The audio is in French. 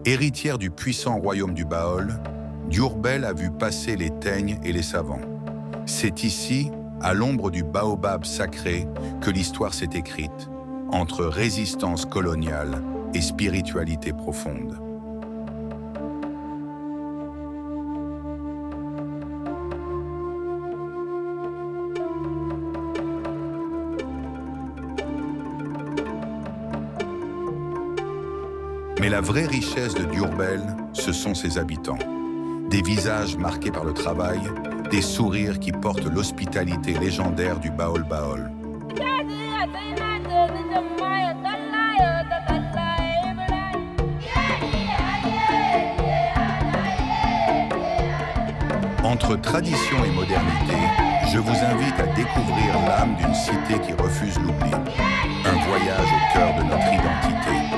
Héritière du puissant royaume du Baol, Diourbel a vu passer les teignes et les savants. C'est ici, à l'ombre du baobab sacré, que l'histoire s'est écrite, entre résistance coloniale et spiritualité profonde. Mais la vraie richesse de Diourbel, ce sont ses habitants. Des visages marqués par le travail, des sourires qui portent l'hospitalité légendaire du Baol-Baol. Entre tradition et modernité, je vous invite à découvrir l'âme d'une cité qui refuse l'oubli. Un voyage au cœur de notre identité.